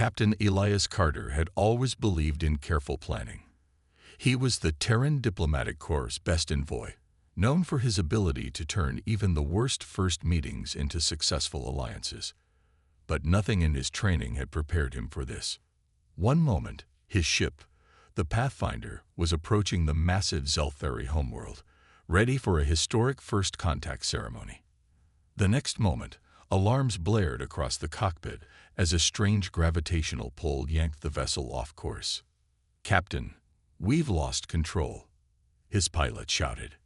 Captain Elias Carter had always believed in careful planning. He was the Terran Diplomatic Corps' best envoy, known for his ability to turn even the worst first meetings into successful alliances. But nothing in his training had prepared him for this. One moment, his ship, the Pathfinder, was approaching the massive Zelthari homeworld, ready for a historic first contact ceremony. The next moment, alarms blared across the cockpit as a strange gravitational pull yanked the vessel off course. "Captain, we've lost control," his pilot shouted.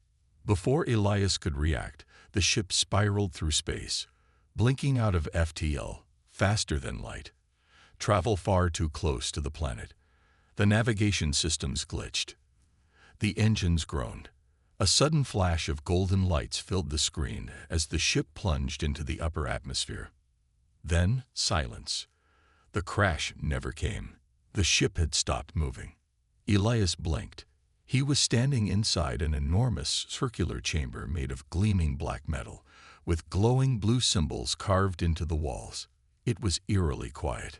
Before Elias could react, the ship spiraled through space, blinking out of FTL, faster than light. Travel far too close to the planet. The navigation systems glitched. The engines groaned. A sudden flash of golden lights filled the screen as the ship plunged into the upper atmosphere. Then, silence. The crash never came. The ship had stopped moving. Elias blinked. He was standing inside an enormous circular chamber made of gleaming black metal, with glowing blue symbols carved into the walls. It was eerily quiet.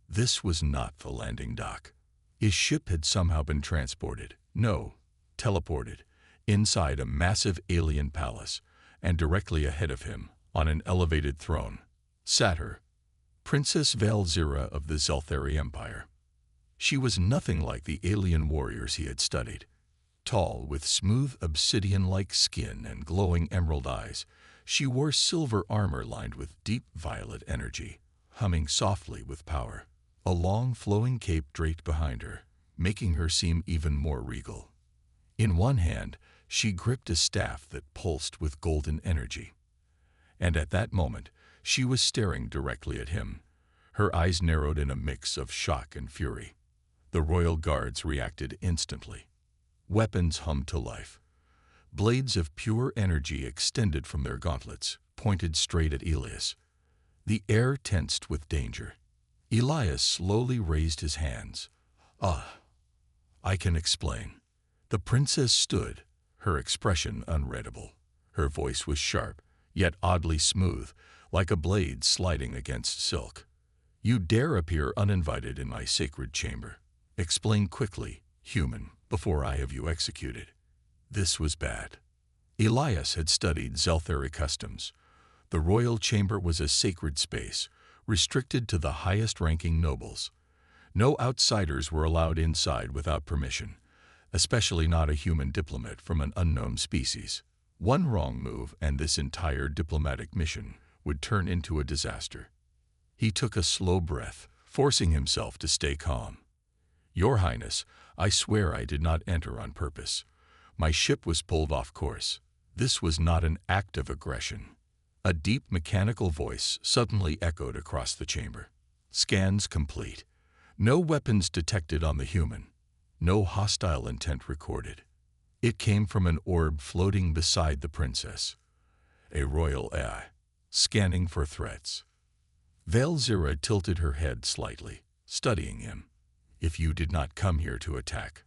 This was not the landing dock. His ship had somehow been transported, teleported, inside a massive alien palace, and directly ahead of him, on an elevated throne, sat her, Princess Valzira of the Zelthari Empire. She was nothing like the alien warriors he had studied. Tall, with smooth obsidian-like skin and glowing emerald eyes, she wore silver armor lined with deep violet energy, humming softly with power. A long, flowing cape draped behind her, making her seem even more regal. In one hand, she gripped a staff that pulsed with golden energy. And at that moment, she was staring directly at him. Her eyes narrowed in a mix of shock and fury. The royal guards reacted instantly. Weapons hummed to life. Blades of pure energy extended from their gauntlets, pointed straight at Elias. The air tensed with danger. Elias slowly raised his hands. I can explain." The princess stood, her expression unreadable. Her voice was sharp, yet oddly smooth, like a blade sliding against silk. "You dare appear uninvited in my sacred chamber. Explain quickly, human, before I have you executed." This was bad. Elias had studied Zelthari customs. The royal chamber was a sacred space, restricted to the highest-ranking nobles. No outsiders were allowed inside without permission, especially not a human diplomat from an unknown species. One wrong move and this entire diplomatic mission would turn into a disaster. He took a slow breath, forcing himself to stay calm. "Your Highness, I swear I did not enter on purpose. My ship was pulled off course. This was not an act of aggression." A deep mechanical voice suddenly echoed across the chamber. "Scans complete. No weapons detected on the human. No hostile intent recorded." It came from an orb floating beside the princess. A royal AI, scanning for threats. Valzira tilted her head slightly, studying him. "If you did not come here to attack,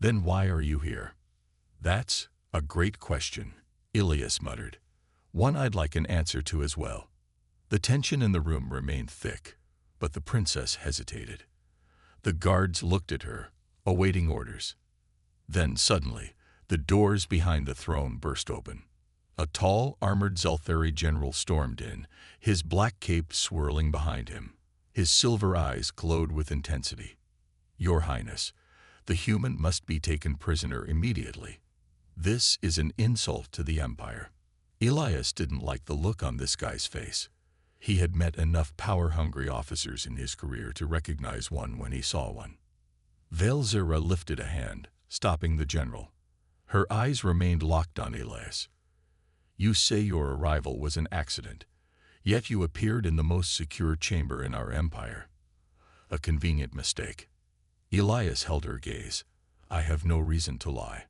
then why are you here?" "That's a great question," Elias muttered. "One I'd like an answer to as well." The tension in the room remained thick, but the princess hesitated. The guards looked at her, awaiting orders. Then suddenly, the doors behind the throne burst open. A tall, armored Zelthari general stormed in, his black cape swirling behind him. His silver eyes glowed with intensity. "Your Highness, the human must be taken prisoner immediately. This is an insult to the Empire." Elias didn't like the look on this guy's face. He had met enough power-hungry officers in his career to recognize one when he saw one. Valzira lifted a hand, stopping the general. Her eyes remained locked on Elias. "You say your arrival was an accident, yet you appeared in the most secure chamber in our empire. A convenient mistake." Elias held her gaze. "I have no reason to lie.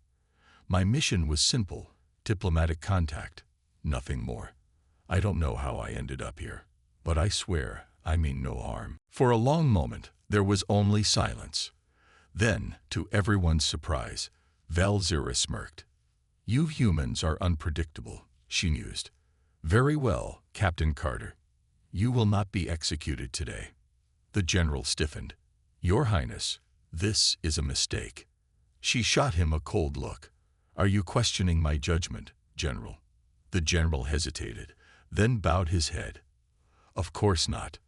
My mission was simple, diplomatic contact, nothing more. I don't know how I ended up here, but I swear I mean no harm." For a long moment, there was only silence. Then, to everyone's surprise, Valzira smirked. "You humans are unpredictable," she mused. "Very well, Captain Carter. You will not be executed today. The general stiffened. Your Highness, this is a mistake. She shot him a cold look. Are you questioning my judgment, General? The general hesitated, then bowed his head. Of course not.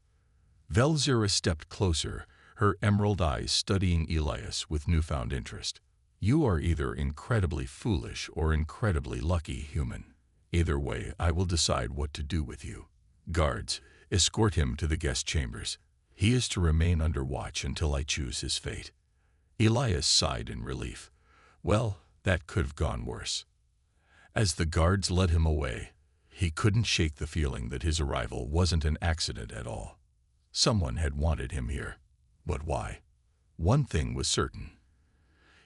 Velzira stepped closer, her emerald eyes studying Elias with newfound interest. You are either incredibly foolish or incredibly lucky, human. Either way, I will decide what to do with you. Guards, escort him to the guest chambers. He is to remain under watch until I choose his fate. Elias sighed in relief. Well, that could have gone worse. As the guards led him away, he couldn't shake the feeling that his arrival wasn't an accident at all. Someone had wanted him here. But why? One thing was certain.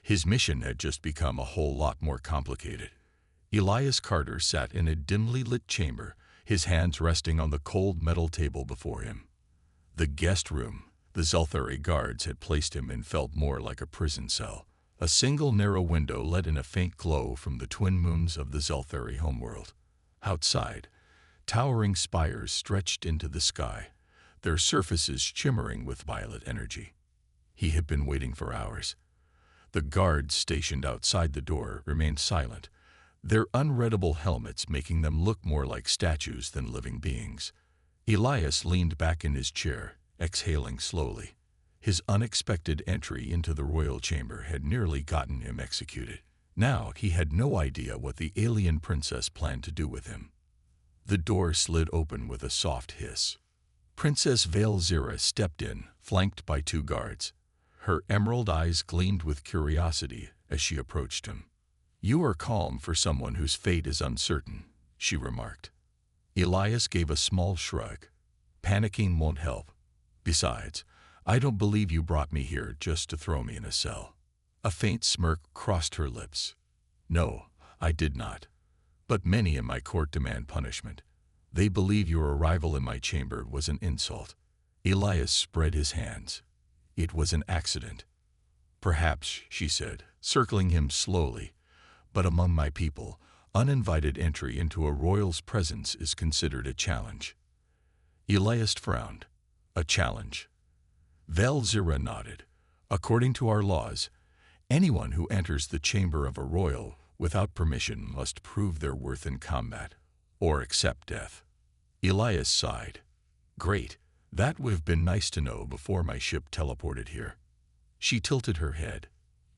His mission had just become a whole lot more complicated. Elias Carter sat in a dimly lit chamber, his hands resting on the cold metal table before him. The guest room the Zelthari guards had placed him in felt more like a prison cell. A single narrow window let in a faint glow from the twin moons of the Zelthari homeworld. Outside, towering spires stretched into the sky, their surfaces shimmering with violet energy. He had been waiting for hours. The guards stationed outside the door remained silent, their unreadable helmets making them look more like statues than living beings. Elias leaned back in his chair, exhaling slowly. His unexpected entry into the royal chamber had nearly gotten him executed. Now he had no idea what the alien princess planned to do with him. The door slid open with a soft hiss. Princess Velzira stepped in, flanked by two guards. Her emerald eyes gleamed with curiosity as she approached him. You are calm for someone whose fate is uncertain, she remarked. Elias gave a small shrug. Panicking won't help. Besides, I don't believe you brought me here just to throw me in a cell. A faint smirk crossed her lips. No, I did not. But many in my court demand punishment. They believe your arrival in my chamber was an insult. Elias spread his hands. It was an accident. Perhaps, she said, circling him slowly, but among my people, uninvited entry into a royal's presence is considered a challenge. Elias frowned. A challenge. Velzira nodded. According to our laws, anyone who enters the chamber of a royal without permission must prove their worth in combat, or accept death. Elias sighed. Great. That would have been nice to know before my ship teleported here. She tilted her head.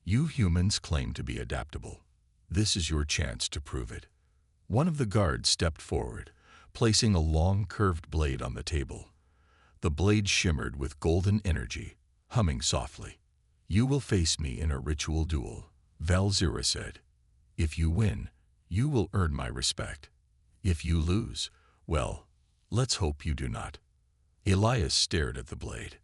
You humans claim to be adaptable. This is your chance to prove it. One of the guards stepped forward, placing a long curved blade on the table. The blade shimmered with golden energy, humming softly. You will face me in a ritual duel, Velzira said. If you win, you will earn my respect. If you lose, well, let's hope you do not. Elias stared at the blade.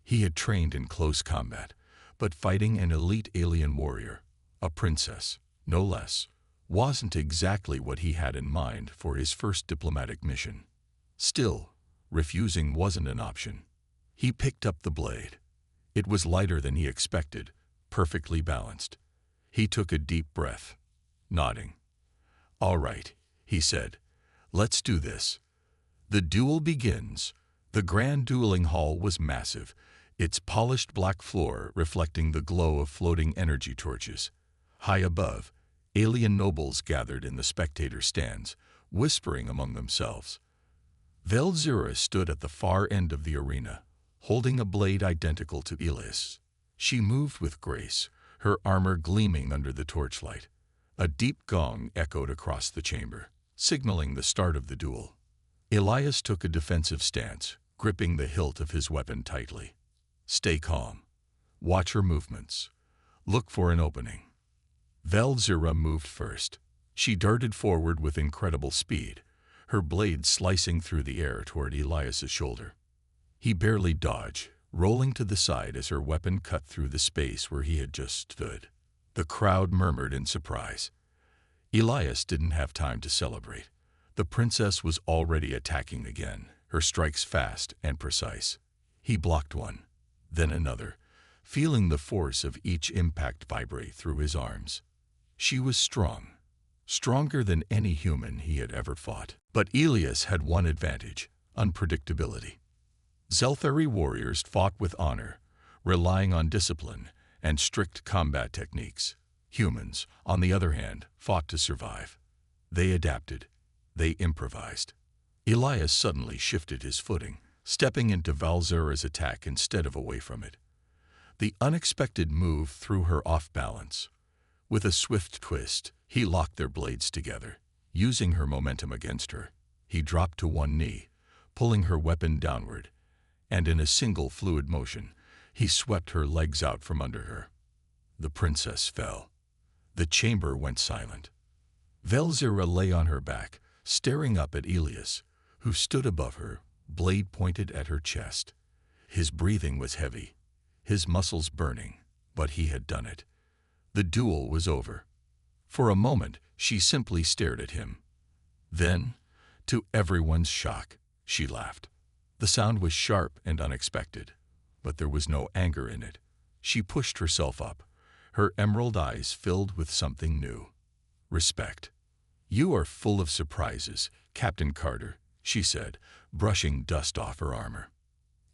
He had trained in close combat, but fighting an elite alien warrior, a princess, no less, wasn't exactly what he had in mind for his first diplomatic mission. Still, refusing wasn't an option. He picked up the blade. It was lighter than he expected, perfectly balanced. He took a deep breath, nodding. All right, he said. Let's do this. The duel begins. The grand dueling hall was massive, its polished black floor reflecting the glow of floating energy torches. High above, alien nobles gathered in the spectator stands, whispering among themselves. Velzira stood at the far end of the arena, holding a blade identical to Elias. She moved with grace, her armor gleaming under the torchlight. A deep gong echoed across the chamber, signaling the start of the duel. Elias took a defensive stance, gripping the hilt of his weapon tightly. Stay calm. Watch her movements. Look for an opening. Velzira moved first. She darted forward with incredible speed, her blade slicing through the air toward Elias's shoulder. He barely dodged, rolling to the side as her weapon cut through the space where he had just stood. The crowd murmured in surprise. Elias didn't have time to celebrate. The princess was already attacking again, her strikes fast and precise. He blocked one, then another, feeling the force of each impact vibrate through his arms. She was strong, stronger than any human he had ever fought. But Elias had one advantage, unpredictability. Zelthari warriors fought with honor, relying on discipline and strict combat techniques. Humans, on the other hand, fought to survive. They adapted. They improvised. Elias suddenly shifted his footing, stepping into Valzera's attack instead of away from it. The unexpected move threw her off balance. With a swift twist, he locked their blades together. Using her momentum against her, he dropped to one knee, pulling her weapon downward, and in a single fluid motion, he swept her legs out from under her. The princess fell. The chamber went silent. Valzera lay on her back, staring up at Elias, who stood above her, blade pointed at her chest. His breathing was heavy, his muscles burning, but he had done it. The duel was over. For a moment, she simply stared at him. Then, to everyone's shock, she laughed. The sound was sharp and unexpected, but there was no anger in it. She pushed herself up, her emerald eyes filled with something new. Respect. "You are full of surprises, Captain Carter," she said, brushing dust off her armor.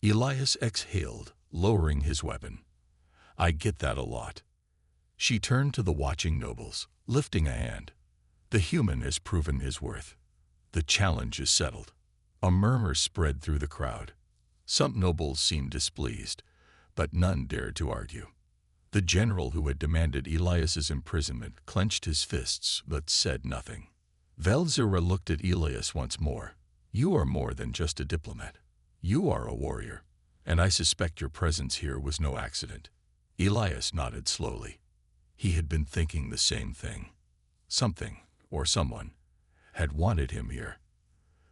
Elias exhaled, lowering his weapon. "I get that a lot." She turned to the watching nobles, lifting a hand. "The human has proven his worth. The challenge is settled." A murmur spread through the crowd. Some nobles seemed displeased, but none dared to argue. The general who had demanded Elias's imprisonment clenched his fists but said nothing. Valzera looked at Elias once more. "You are more than just a diplomat. You are a warrior, and I suspect your presence here was no accident." Elias nodded slowly. He had been thinking the same thing. Something, or someone, had wanted him here.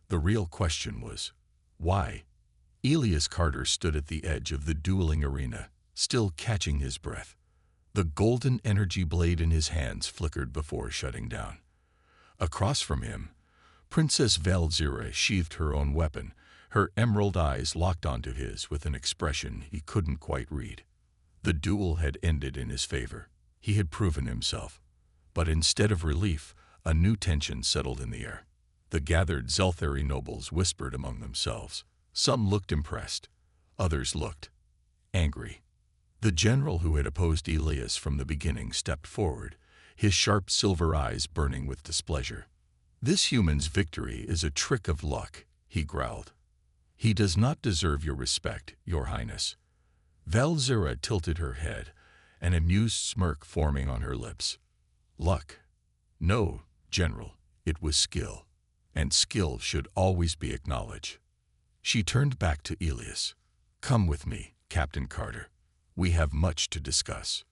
The real question was, why? Elias Carter stood at the edge of the dueling arena, still catching his breath. The golden energy blade in his hands flickered before shutting down. Across from him, Princess Valzera sheathed her own weapon, her emerald eyes locked onto his with an expression he couldn't quite read. The duel had ended in his favor. He had proven himself. But instead of relief, a new tension settled in the air. The gathered Zelthari nobles whispered among themselves. Some looked impressed. Others looked angry. The general who had opposed Elias from the beginning stepped forward, his sharp silver eyes burning with displeasure. "This human's victory is a trick of luck," he growled. "He does not deserve your respect, your highness." Valzera tilted her head, an amused smirk forming on her lips. "Luck? No, general, it was skill, and skill should always be acknowledged." She turned back to Elias. "Come with me, Captain Carter. We have much to discuss."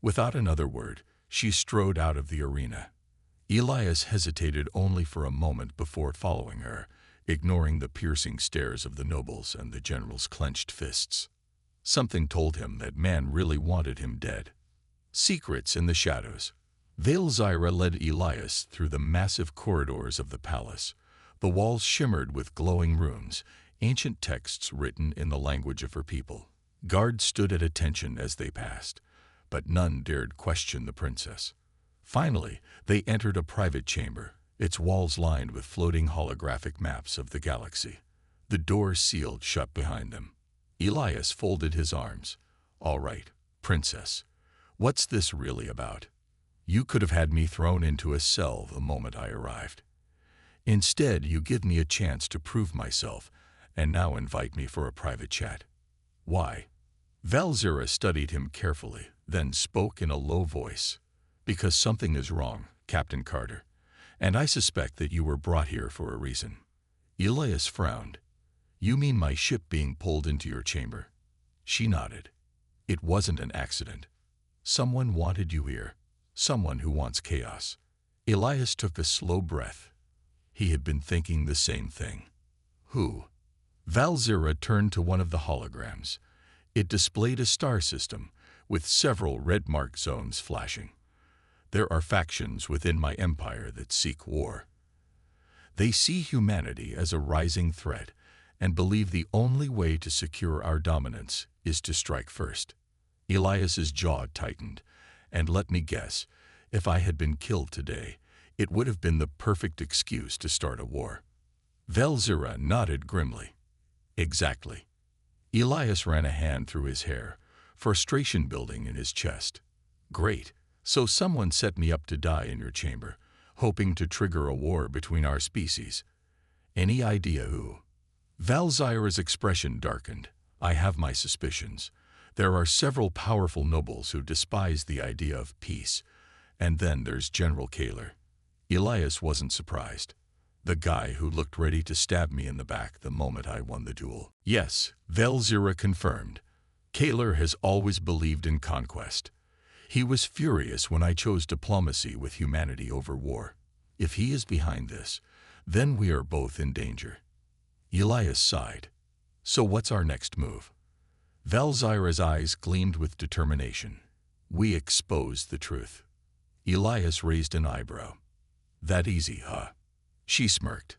Without another word, she strode out of the arena. Elias hesitated only for a moment before following her, ignoring the piercing stares of the nobles and the general's clenched fists. Something told him that man really wanted him dead. Secrets in the shadows. Valzera led Elias through the massive corridors of the palace. The walls shimmered with glowing runes, ancient texts written in the language of her people. Guards stood at attention as they passed, but none dared question the princess. Finally, they entered a private chamber, its walls lined with floating holographic maps of the galaxy. The door sealed shut behind them. Elias folded his arms. "All right, princess, what's this really about? You could have had me thrown into a cell the moment I arrived. Instead, you give me a chance to prove myself, and now invite me for a private chat. Why?" Valzera studied him carefully, then spoke in a low voice. "Because something is wrong, Captain Carter, and I suspect that you were brought here for a reason." Elias frowned. "You mean my ship being pulled into your chamber?" She nodded. "It wasn't an accident. Someone wanted you here, someone who wants chaos." Elias took a slow breath. He had been thinking the same thing. "Who?" Valzera turned to one of the holograms. It displayed a star system, with several red-marked zones flashing. "There are factions within my empire that seek war. They see humanity as a rising threat and believe the only way to secure our dominance is to strike first." Elias's jaw tightened, and let me guess, if I had been killed today, it would have been the perfect excuse to start a war. Valzera nodded grimly. "Exactly. Elias ran a hand through his hair, frustration building in his chest. Great. So someone set me up to die in your chamber, hoping to trigger a war between our species. Any idea who? Valzyra's expression darkened. I have my suspicions. There are several powerful nobles who despise the idea of peace. And then there's General Kaler. Elias wasn't surprised. The guy who looked ready to stab me in the back the moment I won the duel. Yes, Valzyra confirmed. Kaler has always believed in conquest. He was furious when I chose diplomacy with humanity over war. If he is behind this, then we are both in danger. Elias sighed. So what's our next move? Valzyra's eyes gleamed with determination. We expose the truth. Elias raised an eyebrow. That easy, huh? She smirked.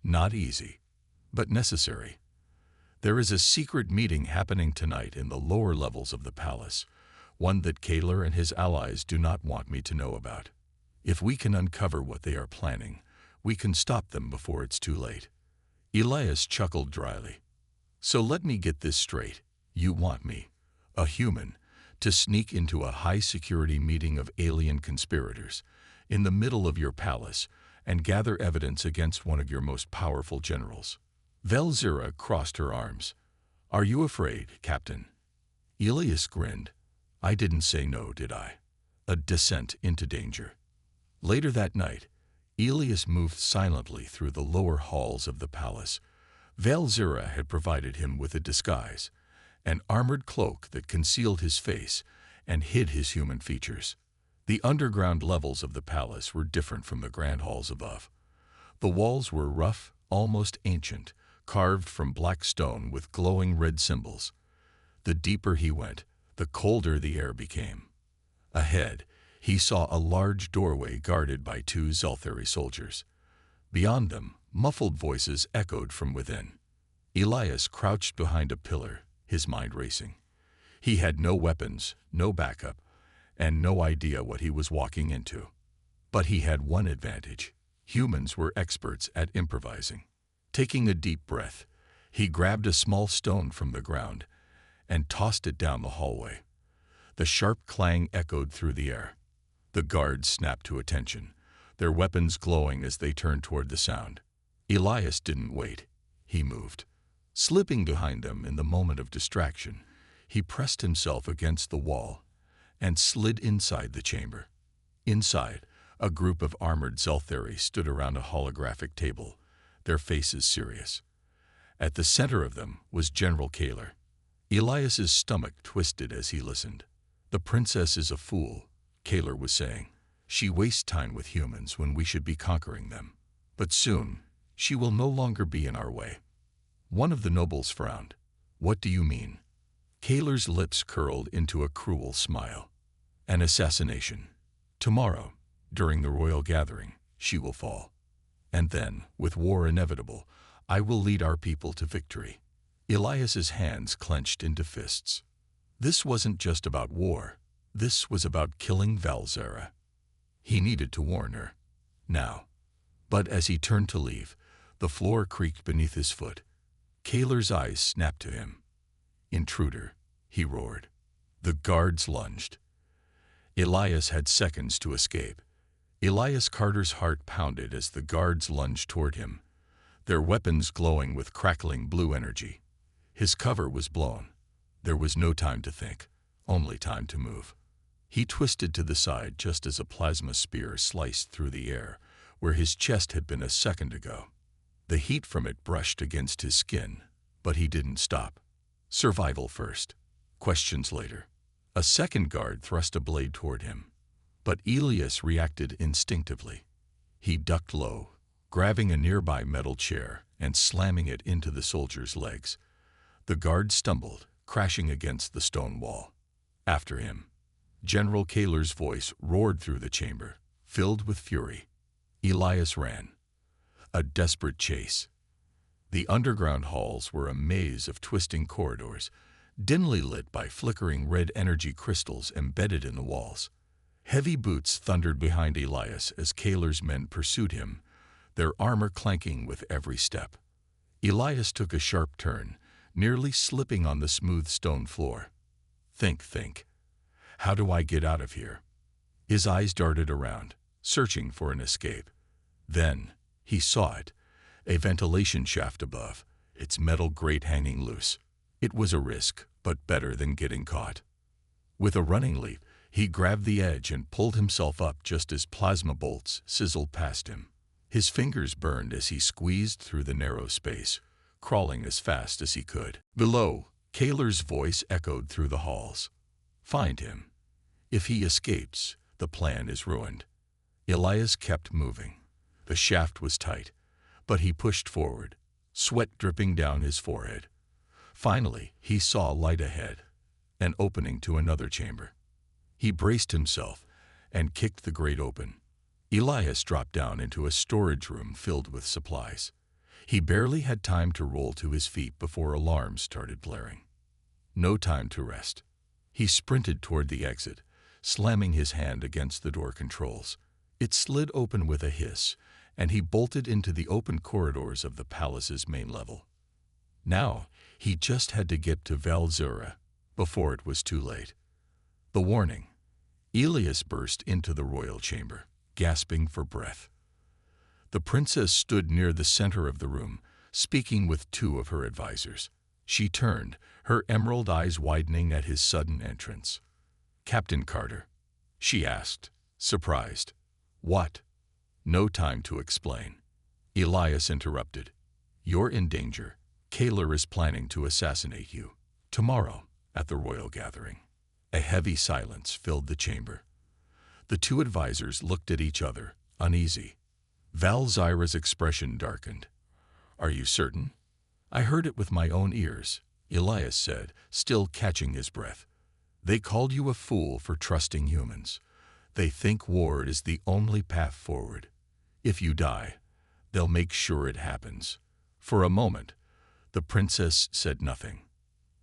Not easy, but necessary. There is a secret meeting happening tonight in the lower levels of the palace, one that Kaler and his allies do not want me to know about. If we can uncover what they are planning, we can stop them before it's too late. Elias chuckled dryly. So let me get this straight. You want me, a human, to sneak into a high-security meeting of alien conspirators in the middle of your palace and gather evidence against one of your most powerful generals. Valzyra crossed her arms. Are you afraid, Captain? Elias grinned. I didn't say no, did I? A descent into danger. Later that night, Elias moved silently through the lower halls of the palace. Valzyra had provided him with a disguise, an armored cloak that concealed his face and hid his human features. The underground levels of the palace were different from the grand halls above. The walls were rough, almost ancient, carved from black stone with glowing red symbols. The deeper he went, the colder the air became. Ahead, he saw a large doorway guarded by 2 Zelthari soldiers. Beyond them, muffled voices echoed from within. Elias crouched behind a pillar, his mind racing. He had no weapons, no backup, and no idea what he was walking into. But he had one advantage. Humans were experts at improvising. Taking a deep breath, he grabbed a small stone from the ground and tossed it down the hallway. The sharp clang echoed through the air. The guards snapped to attention, their weapons glowing as they turned toward the sound. Elias didn't wait. He moved. Slipping behind them in the moment of distraction, he pressed himself against the wall and slid inside the chamber. Inside, a group of armored Zelthari stood around a holographic table, their faces serious. At the center of them was General Kaler. Elias's stomach twisted as he listened. The princess is a fool, Kaler was saying. She wastes time with humans when we should be conquering them. But soon, she will no longer be in our way. One of the nobles frowned. What do you mean? Kaler's lips curled into a cruel smile. An assassination. Tomorrow, during the royal gathering, she will fall. And then, with war inevitable, I will lead our people to victory. Elias's hands clenched into fists. This wasn't just about war. This was about killing Valzyra. He needed to warn her. Now. But as he turned to leave, the floor creaked beneath his foot. Kaler's eyes snapped to him. Intruder, he roared. The guards lunged. Elias had seconds to escape. Elias Carter's heart pounded as the guards lunged toward him, their weapons glowing with crackling blue energy. His cover was blown. There was no time to think, only time to move. He twisted to the side just as a plasma spear sliced through the air, where his chest had been a second ago. The heat from it brushed against his skin, but he didn't stop. Survival first. Questions later. A second guard thrust a blade toward him, but Elias reacted instinctively. He ducked low, grabbing a nearby metal chair and slamming it into the soldier's legs. The guard stumbled, crashing against the stone wall. After him, General Kaler's voice roared through the chamber, filled with fury. Elias ran. A desperate chase. The underground halls were a maze of twisting corridors, dimly lit by flickering red energy crystals embedded in the walls. Heavy boots thundered behind Elias as Kaler's men pursued him, their armor clanking with every step. Elias took a sharp turn, nearly slipping on the smooth stone floor. Think. How do I get out of here? His eyes darted around, searching for an escape. Then, he saw it, a ventilation shaft above, its metal grate hanging loose. It was a risk, but better than getting caught. With a running leap, he grabbed the edge and pulled himself up just as plasma bolts sizzled past him. His fingers burned as he squeezed through the narrow space, crawling as fast as he could. Below, Kaler's voice echoed through the halls. Find him. If he escapes, the plan is ruined. Elias kept moving. The shaft was tight, but he pushed forward, sweat dripping down his forehead. Finally, he saw light ahead, an opening to another chamber. He braced himself and kicked the grate open. Elias dropped down into a storage room filled with supplies. He barely had time to roll to his feet before alarms started blaring. No time to rest. He sprinted toward the exit, slamming his hand against the door controls. It slid open with a hiss, and he bolted into the open corridors of the palace's main level. Now, he just had to get to Valzura before it was too late. The warning. Elias burst into the royal chamber, gasping for breath. The princess stood near the center of the room, speaking with two of her advisors. She turned, her emerald eyes widening at his sudden entrance. "Captain Carter," she asked, surprised. "What?" No time to explain. Elias interrupted. "You're in danger. Kaler is planning to assassinate you. Tomorrow, at the royal gathering." A heavy silence filled the chamber. The two advisors looked at each other, uneasy. Valzyra's expression darkened. "Are you certain?" "I heard it with my own ears," Elias said, still catching his breath. "They called you a fool for trusting humans. They think war is the only path forward. If you die, they'll make sure it happens." For a moment, the princess said nothing.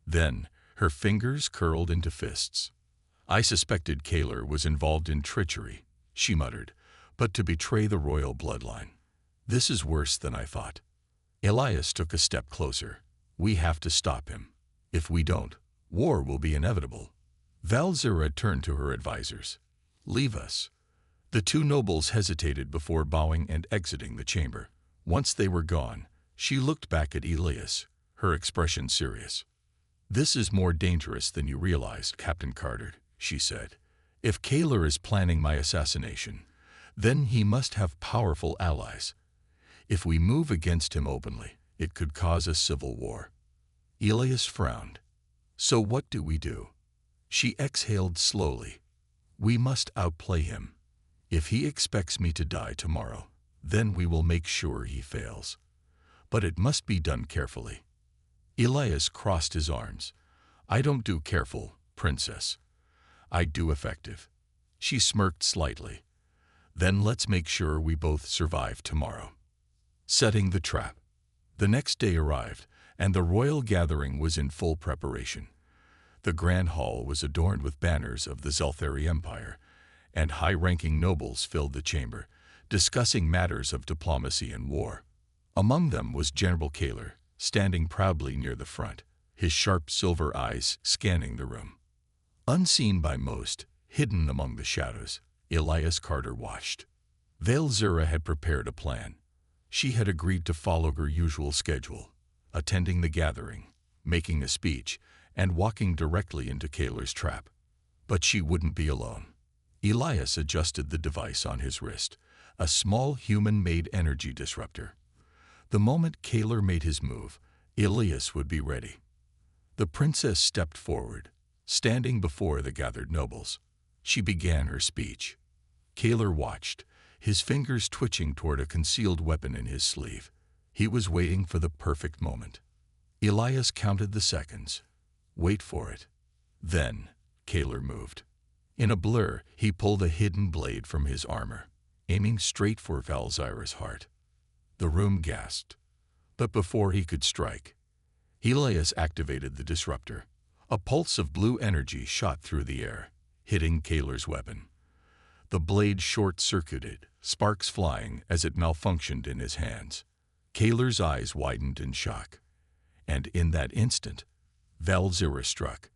Then, her fingers curled into fists. "I suspected Kaler was involved in treachery," she muttered, "but to betray the royal bloodline. This is worse than I thought." Elias took a step closer. "We have to stop him. If we don't, war will be inevitable." Valzyra turned to her advisors. "Leave us." The two nobles hesitated before bowing and exiting the chamber. Once they were gone, she looked back at Elias, her expression serious. "This is more dangerous than you realize, Captain Carter," she said. "If Kaler is planning my assassination, then he must have powerful allies. If we move against him openly, it could cause a civil war." Elias frowned. "So what do we do?" She exhaled slowly. "We must outplay him. If he expects me to die tomorrow, then we will make sure he fails. But it must be done carefully." Elias crossed his arms. "I don't do careful, princess. I do effective." She smirked slightly. "Then let's make sure we both survive tomorrow." Setting the trap. The next day arrived, and the royal gathering was in full preparation. The grand hall was adorned with banners of the Zelthari Empire, and high-ranking nobles filled the chamber, discussing matters of diplomacy and war. Among them was General Kaler, standing proudly near the front, his sharp silver eyes scanning the room. Unseen by most, hidden among the shadows, Elias Carter watched. Valzyra had prepared a plan. She had agreed to follow her usual schedule, attending the gathering, making a speech, and walking directly into Kaler's trap. But she wouldn't be alone. Elias adjusted the device on his wrist, a small human-made energy disruptor. The moment Kaler made his move, Elias would be ready. The princess stepped forward, standing before the gathered nobles. She began her speech. Kaler watched, his fingers twitching toward a concealed weapon in his sleeve. He was waiting for the perfect moment. Elias counted the seconds. Wait for it. Then, Kaler moved. In a blur, he pulled a hidden blade from his armor, aiming straight for Valzyra's heart. The room gasped. But before he could strike, Elias activated the disruptor. A pulse of blue energy shot through the air, hitting Kaler's weapon. The blade short-circuited, sparks flying as it malfunctioned in his hands. Kaler's eyes widened in shock. and in that instant, Valzira struck.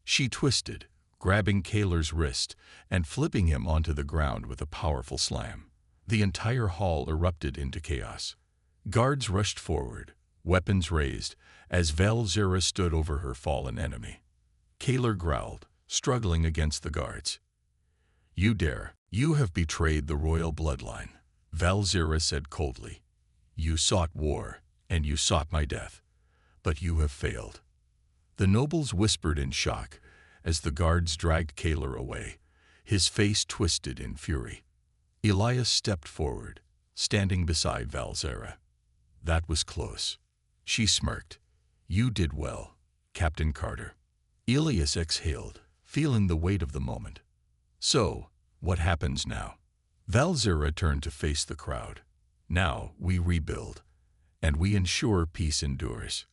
She twisted, grabbing Kaler's wrist and flipping him onto the ground with a powerful slam. The entire hall erupted into chaos. Guards rushed forward, weapons raised, as Valzira stood over her fallen enemy. Kaler growled, struggling against the guards. "You dare! You have betrayed the royal bloodline," Valzira said coldly. "You sought war, and you sought my death, but you have failed." The nobles whispered in shock as the guards dragged Kaler away, his face twisted in fury. Elias stepped forward, standing beside Valzira. "That was close." She smirked. "You did well, Captain Carter." Elias exhaled, feeling the weight of the moment. "So, what happens now?" Valzira turned to face the crowd. "Now we rebuild, and we ensure peace endures."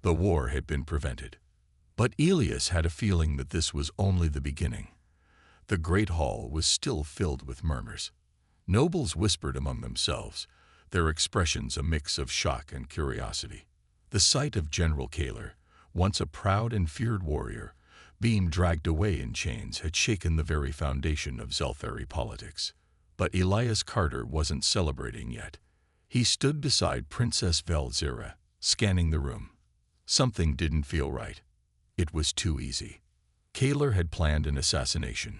The war had been prevented. But Elias had a feeling that this was only the beginning. The great hall was still filled with murmurs. Nobles whispered among themselves, their expressions a mix of shock and curiosity. The sight of General Kaler, once a proud and feared warrior, being dragged away in chains had shaken the very foundation of Zelthari politics. But Elias Carter wasn't celebrating yet. He stood beside Princess Valzira, scanning the room. Something didn't feel right. It was too easy. Kaler had planned an assassination.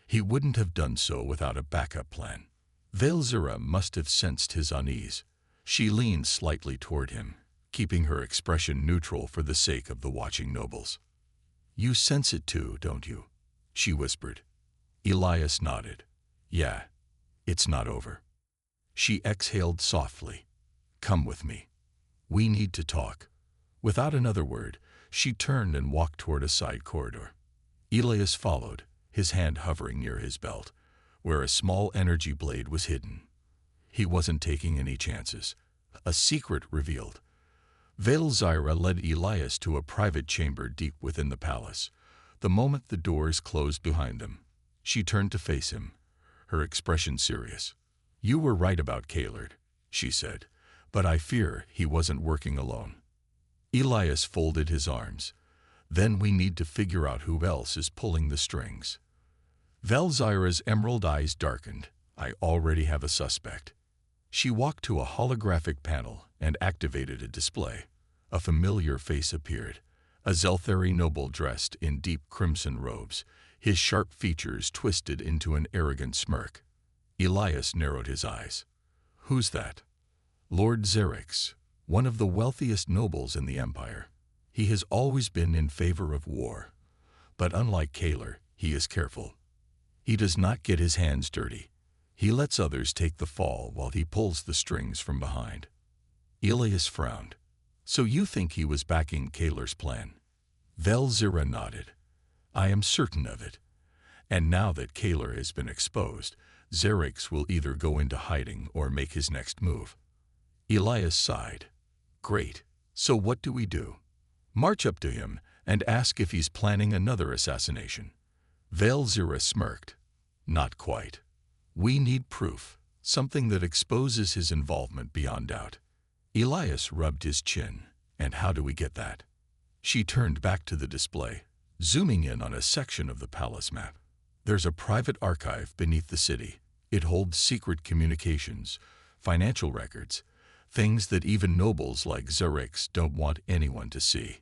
He wouldn't have done so without a backup plan. Valzira must have sensed his unease. She leaned slightly toward him, keeping her expression neutral for the sake of the watching nobles. "You sense it too, don't you?" she whispered. Elias nodded. "Yeah, it's not over." She exhaled softly. "Come with me. We need to talk." Without another word, she turned and walked toward a side corridor. Elias followed, his hand hovering near his belt, where a small energy blade was hidden. He wasn't taking any chances. A secret revealed. Valzira led Elias to a private chamber deep within the palace. The moment the doors closed behind them, she turned to face him, her expression serious. "You were right about Kaler," she said, "but I fear he wasn't working alone." Elias folded his arms. "Then we need to figure out who else is pulling the strings." Valzira's emerald eyes darkened. "I already have a suspect." She walked to a holographic panel and activated a display. A familiar face appeared, a Zelthari noble dressed in deep crimson robes, his sharp features twisted into an arrogant smirk. Elias narrowed his eyes. "Who's that?" "Lord Xerix, one of the wealthiest nobles in the empire. He has always been in favor of war, but unlike Kaler, he is careful. He does not get his hands dirty. He lets others take the fall while he pulls the strings from behind." Elias frowned. "So you think he was backing Kaler's plan?" Valzira nodded. "I am certain of it. And now that Kaler has been exposed, Xerix will either go into hiding or make his next move." Elias sighed. "Great. So what do we do?" "March up to him and ask if he's planning another assassination." Valzira smirked. "Not quite. We need proof, something that exposes his involvement beyond doubt." Elias rubbed his chin. "And how do we get that?" She turned back to the display, zooming in on a section of the palace map. "There's a private archive beneath the city. It holds secret communications, financial records, things that even nobles like Xerix don't want anyone to see."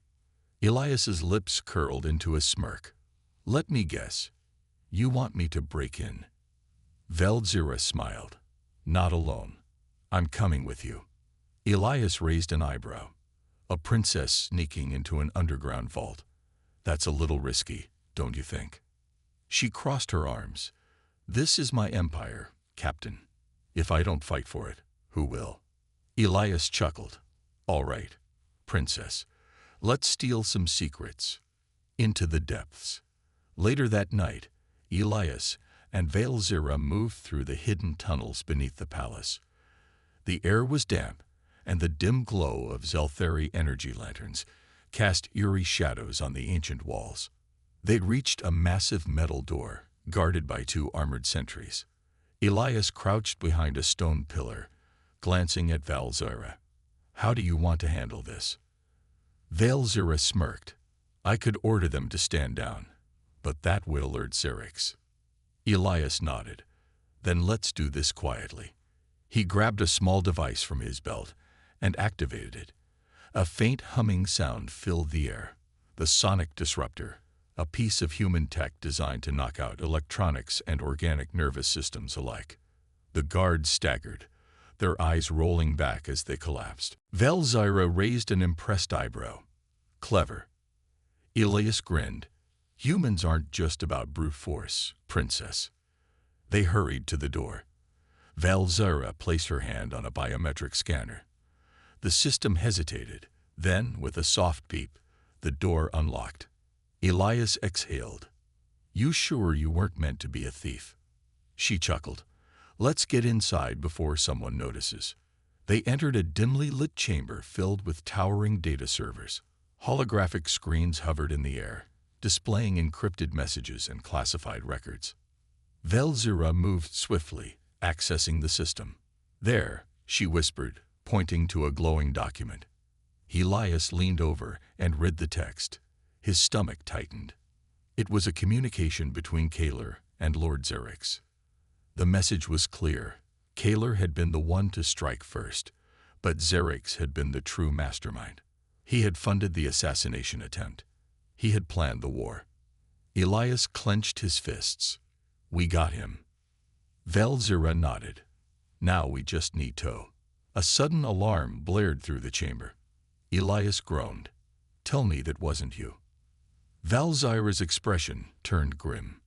Elias's lips curled into a smirk. "Let me guess. You want me to break in?" Valzira smiled. "Not alone. I'm coming with you." Elias raised an eyebrow. "A princess sneaking into an underground vault. That's a little risky, don't you think?" She crossed her arms. "This is my empire, Captain. If I don't fight for it, who will?" Elias chuckled. "All right, Princess. Let's steal some secrets." Into the depths. Later that night, Elias and Valzira moved through the hidden tunnels beneath the palace. The air was damp, and the dim glow of Zelthari energy lanterns cast eerie shadows on the ancient walls. They'd reached a massive metal door, guarded by 2 armored sentries. Elias crouched behind a stone pillar, glancing at Valzira. "How do you want to handle this?" Veilzira smirked. I could order them to stand down, but that would alert Xerix. Elias nodded. Then let's do this quietly. He grabbed a small device from his belt and activated it. A faint humming sound filled the air. The sonic disruptor, a piece of human tech designed to knock out electronics and organic nervous systems alike. The guards staggered, their eyes rolling back as they collapsed. Veilzira raised an impressed eyebrow. Clever. Elias grinned. Humans aren't just about brute force, princess. They hurried to the door. Veilzira placed her hand on a biometric scanner. The system hesitated. Then, with a soft beep, the door unlocked. Elias exhaled. You sure you weren't meant to be a thief? She chuckled. Let's get inside before someone notices. They entered a dimly lit chamber filled with towering data servers. Holographic screens hovered in the air, displaying encrypted messages and classified records. Veilzira moved swiftly, accessing the system. There, she whispered, pointing to a glowing document. Elias leaned over and read the text. His stomach tightened. It was a communication between Kaler and Lord Xerix. The message was clear. Kaler had been the one to strike first, but Xerix had been the true mastermind. He had funded the assassination attempt. He had planned the war. Elias clenched his fists. We got him. Veilzira nodded. Now we just need to. A sudden alarm blared through the chamber. Elias groaned. Tell me that wasn't you. Veilzira's expression turned grim.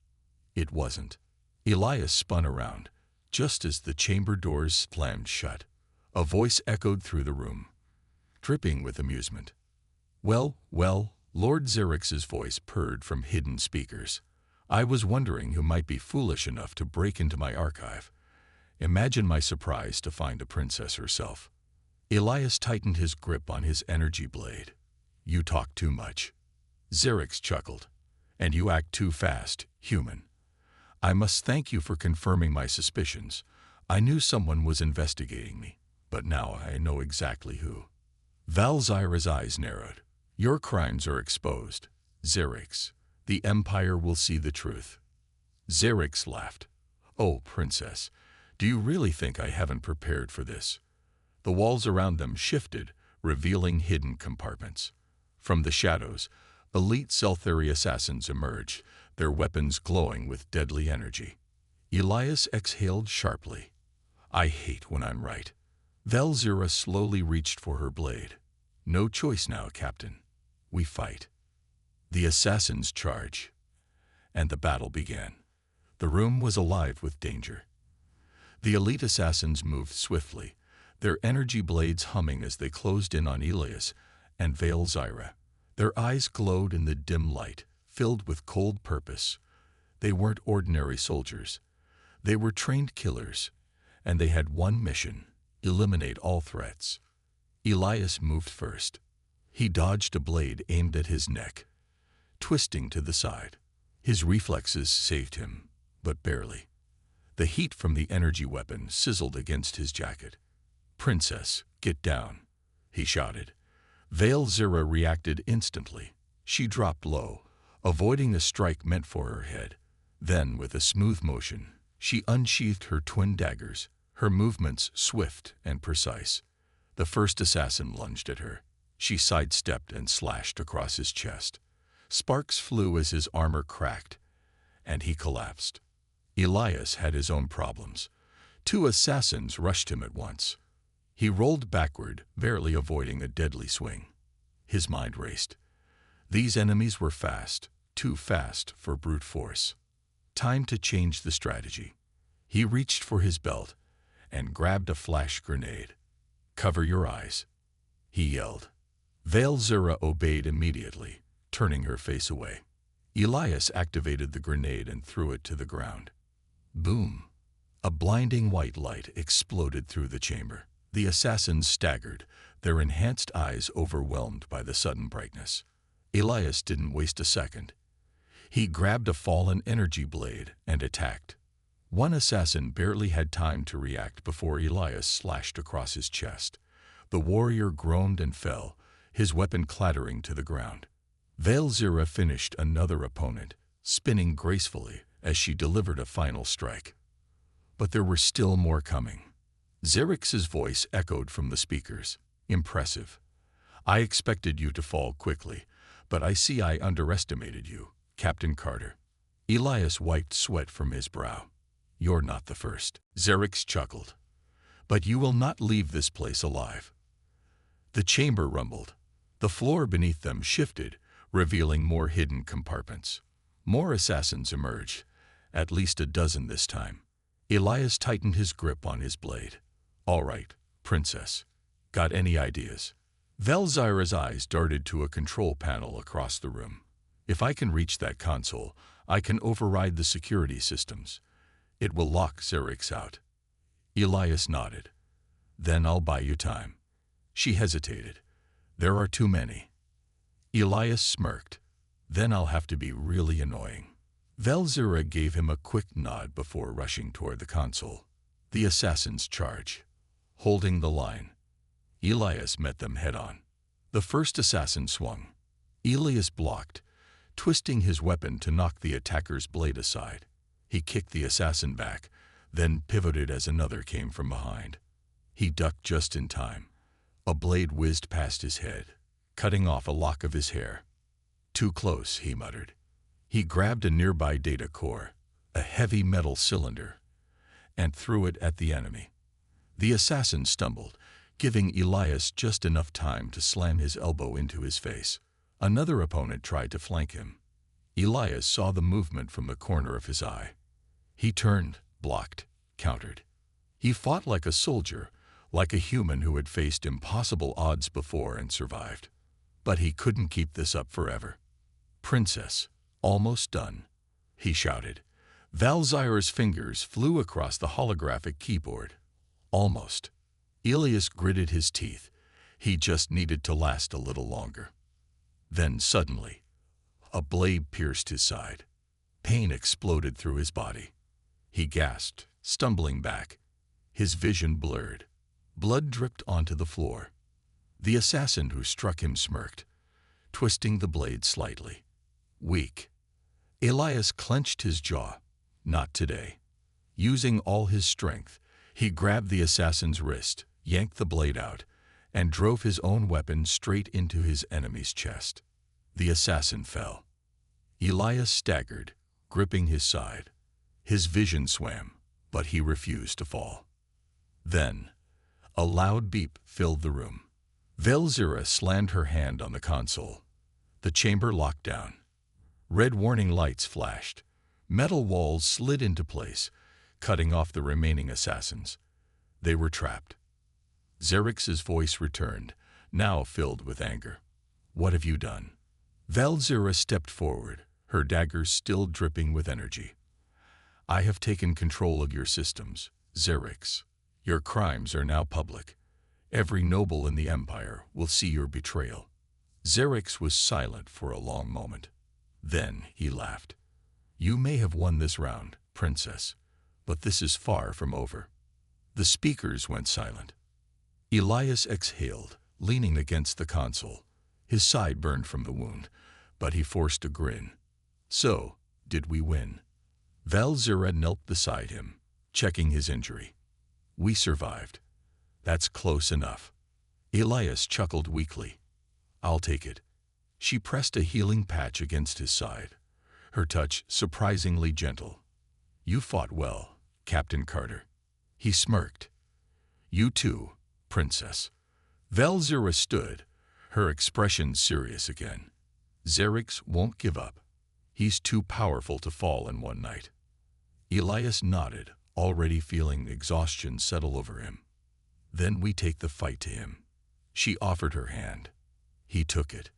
It wasn't. Elias spun around. Just as the chamber doors slammed shut, a voice echoed through the room, dripping with amusement. Well, Lord Xerix's voice purred from hidden speakers. I was wondering who might be foolish enough to break into my archive. Imagine my surprise to find a princess herself. Elias tightened his grip on his energy blade. You talk too much. Xerix chuckled. And you act too fast, human. I must thank you for confirming my suspicions. I knew someone was investigating me, but now I know exactly who. Veilzira's eyes narrowed. Your crimes are exposed, Xerix. The Empire will see the truth. Xerix laughed. Oh, princess, do you really think I haven't prepared for this? The walls around them shifted, revealing hidden compartments. From the shadows, elite Seltheri assassins emerged, their weapons glowing with deadly energy. Elias exhaled sharply. I hate when I'm right. Veilzira slowly reached for her blade. No choice now, Captain. We fight. The assassins charge. And the battle began. The room was alive with danger. The elite assassins moved swiftly, their energy blades humming as they closed in on Elias and Veilzira. Their eyes glowed in the dim light, filled with cold purpose. They weren't ordinary soldiers. They were trained killers, and they had one mission: eliminate all threats. Elias moved first. He dodged a blade aimed at his neck, twisting to the side. His reflexes saved him, but barely. The heat from the energy weapon sizzled against his jacket. Princess, get down, he shouted. Veilzira reacted instantly. She dropped low, avoiding the strike meant for her head. Then, with a smooth motion, she unsheathed her twin daggers, her movements swift and precise. The first assassin lunged at her. She sidestepped and slashed across his chest. Sparks flew as his armor cracked, and he collapsed. Elias had his own problems. Two assassins rushed him at once. He rolled backward, barely avoiding a deadly swing. His mind raced. These enemies were fast, too fast for brute force. Time to change the strategy. He reached for his belt and grabbed a flash grenade. Cover your eyes, he yelled. Veilzira obeyed immediately, turning her face away. Elias activated the grenade and threw it to the ground. Boom! A blinding white light exploded through the chamber. The assassins staggered, their enhanced eyes overwhelmed by the sudden brightness. Elias didn't waste a second. He grabbed a fallen energy blade and attacked. One assassin barely had time to react before Elias slashed across his chest. The warrior groaned and fell, his weapon clattering to the ground. Velzira finished another opponent, spinning gracefully as she delivered a final strike. But there were still more coming. Xerx's voice echoed from the speakers. Impressive. I expected you to fall quickly, but I see I underestimated you, Captain Carter. Elias wiped sweat from his brow. You're not the first. Xerx chuckled. But you will not leave this place alive. The chamber rumbled. The floor beneath them shifted, revealing more hidden compartments. More assassins emerged, at least a dozen this time. Elias tightened his grip on his blade. All right, Princess. Got any ideas? Velzira's eyes darted to a control panel across the room. If I can reach that console, I can override the security systems. It will lock Xerx out. Elias nodded. Then I'll buy you time. She hesitated. There are too many. Elias smirked. Then I'll have to be really annoying. Velzira gave him a quick nod before rushing toward the console. The assassins charge. Holding the line. Elias met them head-on. The first assassin swung. Elias blocked, twisting his weapon to knock the attacker's blade aside. He kicked the assassin back, then pivoted as another came from behind. He ducked just in time. A blade whizzed past his head, cutting off a lock of his hair. Too close, he muttered. He grabbed a nearby data core, a heavy metal cylinder, and threw it at the enemy. The assassin stumbled, giving Elias just enough time to slam his elbow into his face. Another opponent tried to flank him. Elias saw the movement from the corner of his eye. He turned, blocked, countered. He fought like a soldier, like a human who had faced impossible odds before and survived. But he couldn't keep this up forever. Princess, almost done, he shouted. Velzira's fingers flew across the holographic keyboard. Almost. Elias gritted his teeth. He just needed to last a little longer. Then suddenly, a blade pierced his side. Pain exploded through his body. He gasped, stumbling back. His vision blurred. Blood dripped onto the floor. The assassin who struck him smirked, twisting the blade slightly. Weak. Elias clenched his jaw. Not today. Using all his strength, he grabbed the assassin's wrist, yanked the blade out, and drove his own weapon straight into his enemy's chest. The assassin fell. Elias staggered, gripping his side. His vision swam, but he refused to fall. Then, a loud beep filled the room. Velzira slammed her hand on the console. The chamber locked down. Red warning lights flashed. Metal walls slid into place, cutting off the remaining assassins. They were trapped. Xerx's voice returned, now filled with anger. What have you done? Velzira stepped forward, her dagger still dripping with energy. I have taken control of your systems, Xerx. Your crimes are now public. Every noble in the Empire will see your betrayal. Xerx was silent for a long moment. Then he laughed. You may have won this round, Princess, but this is far from over. The speakers went silent. Elias exhaled, leaning against the console. His side burned from the wound, but he forced a grin. So, did we win? Velzira knelt beside him, checking his injury. We survived. That's close enough. Elias chuckled weakly. I'll take it. She pressed a healing patch against his side, her touch surprisingly gentle. You fought well, Captain Carter. He smirked. You too, Princess. Velzira stood, her expression serious again. Xerx won't give up. He's too powerful to fall in one night. Elias nodded, already feeling exhaustion settle over him. Then we take the fight to him. She offered her hand. He took it.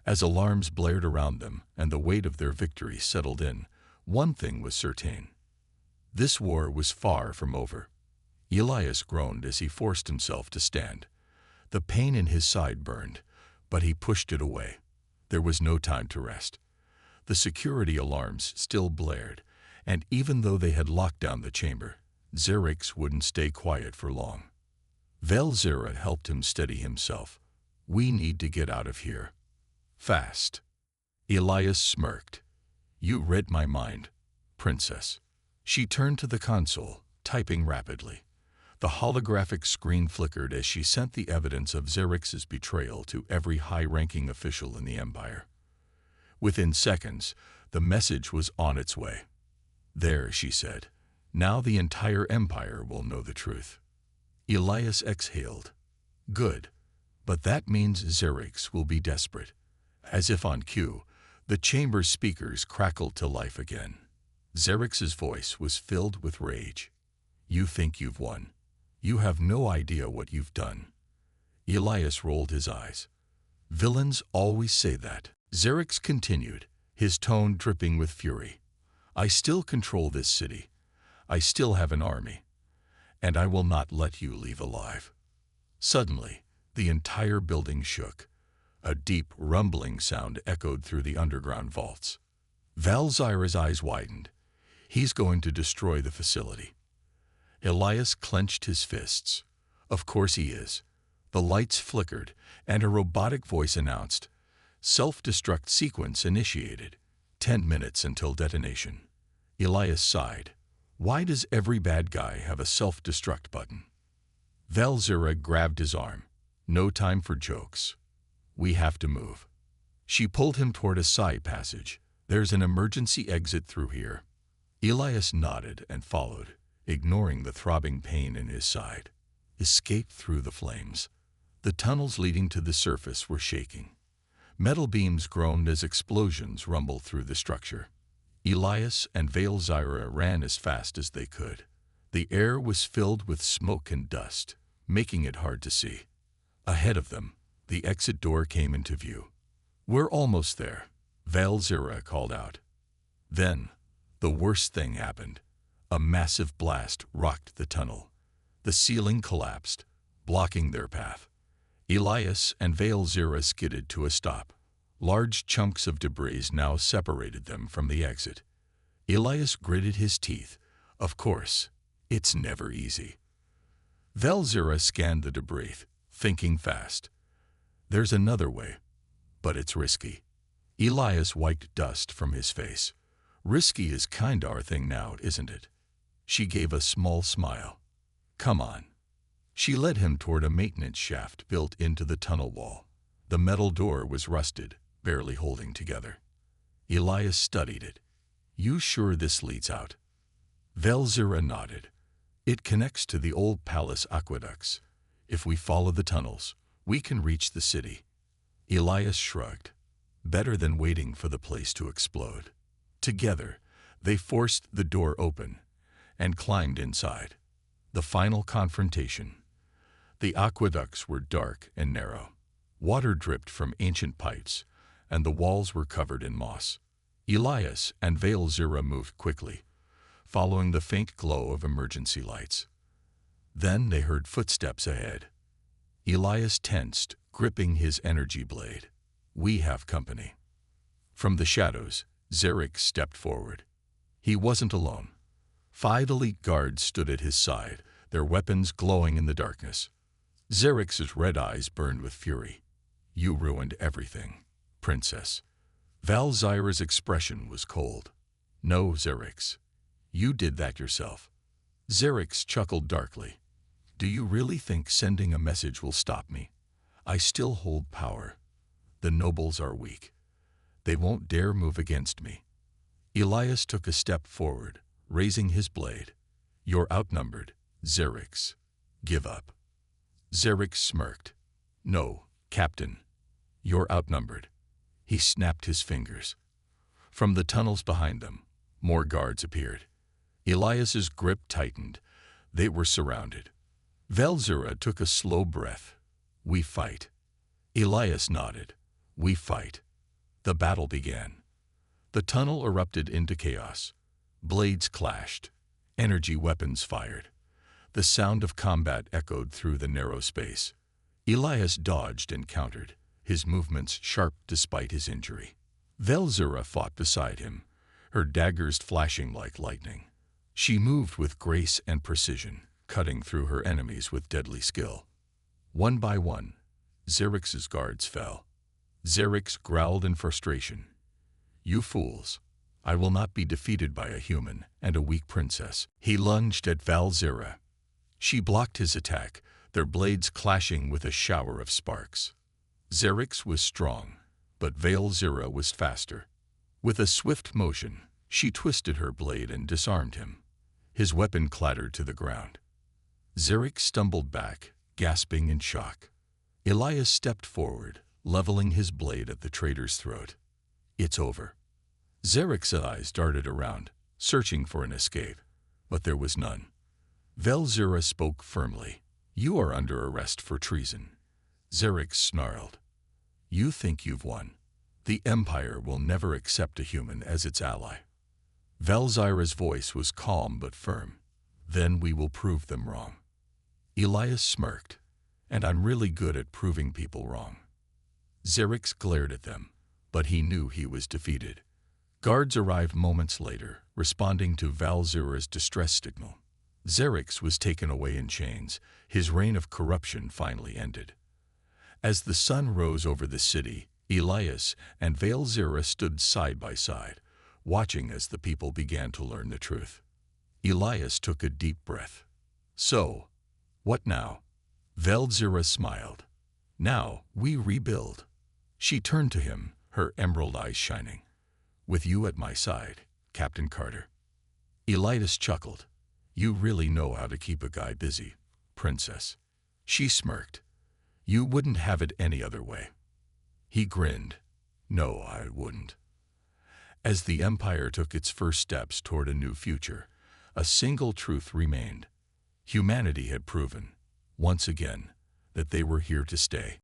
As alarms blared around them and the weight of their victory settled in, one thing was certain. This war was far from over. Elias groaned as he forced himself to stand. The pain in his side burned, but he pushed it away. There was no time to rest. The security alarms still blared, and even though they had locked down the chamber, Xerx wouldn't stay quiet for long. Velzira helped him steady himself. We need to get out of here. Fast. Elias smirked. You read my mind, princess. She turned to the console, typing rapidly. The holographic screen flickered as she sent the evidence of Xerxes' betrayal to every high-ranking official in the Empire. Within seconds, the message was on its way. There, she said. Now the entire Empire will know the truth. Elias exhaled. Good. But that means Xerxes will be desperate. As if on cue, the chamber's speakers crackled to life again. Xerxes' voice was filled with rage. You think you've won. You have no idea what you've done. Elias rolled his eyes. Villains always say that. Xerxes continued, his tone dripping with fury. I still control this city. I still have an army. And I will not let you leave alive. Suddenly, the entire building shook. A deep, rumbling sound echoed through the underground vaults. Valzyra's eyes widened. He's going to destroy the facility. Elias clenched his fists. Of course he is. The lights flickered, and a robotic voice announced, Self-destruct sequence initiated. 10 minutes until detonation. Elias sighed. Why does every bad guy have a self-destruct button? Valzyra grabbed his arm. No time for jokes. We have to move. She pulled him toward a side passage. There's an emergency exit through here. Elias nodded and followed, ignoring the throbbing pain in his side. Escape through the flames. The tunnels leading to the surface were shaking. Metal beams groaned as explosions rumbled through the structure. Elias and Valzyra ran as fast as they could. The air was filled with smoke and dust, making it hard to see. Ahead of them, the exit door came into view. We're almost there, Valzyra called out. Then, the worst thing happened. A massive blast rocked the tunnel. The ceiling collapsed, blocking their path. Elias and Valzyra skidded to a stop. Large chunks of debris now separated them from the exit. Elias gritted his teeth. Of course, it's never easy. Valzyra scanned the debris, thinking fast. There's another way, but it's risky. Elias wiped dust from his face. Risky is kinda our thing now, isn't it? She gave a small smile. Come on. She led him toward a maintenance shaft built into the tunnel wall. The metal door was rusted, barely holding together. Elias studied it. You sure this leads out? Valzyra nodded. It connects to the old palace aqueducts. If we follow the tunnels, we can reach the city. Elias shrugged. Better than waiting for the place to explode. Together, they forced the door open and climbed inside. The final confrontation. The aqueducts were dark and narrow. Water dripped from ancient pipes, and the walls were covered in moss. Elias and Valzyra moved quickly, following the faint glow of emergency lights. Then they heard footsteps ahead. Elias tensed, gripping his energy blade. We have company. From the shadows, Xerxes stepped forward. He wasn't alone. 5 elite guards stood at his side, their weapons glowing in the darkness. Xerxes' red eyes burned with fury. You ruined everything, princess. Valzyra's expression was cold. No, Xerxes. You did that yourself. Xerxes chuckled darkly. Do you really think sending a message will stop me? I still hold power. The nobles are weak. They won't dare move against me. Elias took a step forward, raising his blade. You're outnumbered, Xerxes. Give up. Xerxes smirked. No, Captain. You're outnumbered. He snapped his fingers. From the tunnels behind them, more guards appeared. Elias's grip tightened. They were surrounded. Valzyra took a slow breath. We fight. Elias nodded. We fight. The battle began. The tunnel erupted into chaos. Blades clashed. Energy weapons fired. The sound of combat echoed through the narrow space. Elias dodged and countered, his movements sharp despite his injury. Valzyra fought beside him, her daggers flashing like lightning. She moved with grace and precision, cutting through her enemies with deadly skill. One by one, Xerx's guards fell. Xerx growled in frustration. You fools! I will not be defeated by a human and a weak princess. He lunged at Valzira. She blocked his attack, their blades clashing with a shower of sparks. Xerx was strong, but Valzira was faster. With a swift motion, she twisted her blade and disarmed him. His weapon clattered to the ground. Xerx stumbled back, gasping in shock. Elias stepped forward, leveling his blade at the traitor's throat. It's over. Xerx's eyes darted around, searching for an escape, but there was none. Valzira spoke firmly. You are under arrest for treason. Xerx snarled. You think you've won. The Empire will never accept a human as its ally. Valzira's voice was calm but firm. Then we will prove them wrong. Elias smirked. And I'm really good at proving people wrong. Xerx glared at them, but he knew he was defeated. Guards arrived moments later, responding to Valzira's distress signal. Xerx was taken away in chains. His reign of corruption finally ended. As the sun rose over the city, Elias and Valzira stood side by side, watching as the people began to learn the truth. Elias took a deep breath. So, what now? Valzira smiled. Now we rebuild. She turned to him, her emerald eyes shining. With you at my side, Captain Carter. Elias chuckled. You really know how to keep a guy busy, princess. She smirked. You wouldn't have it any other way. He grinned. No, I wouldn't. As the Empire took its first steps toward a new future, a single truth remained. Humanity had proven, once again, that they were here to stay.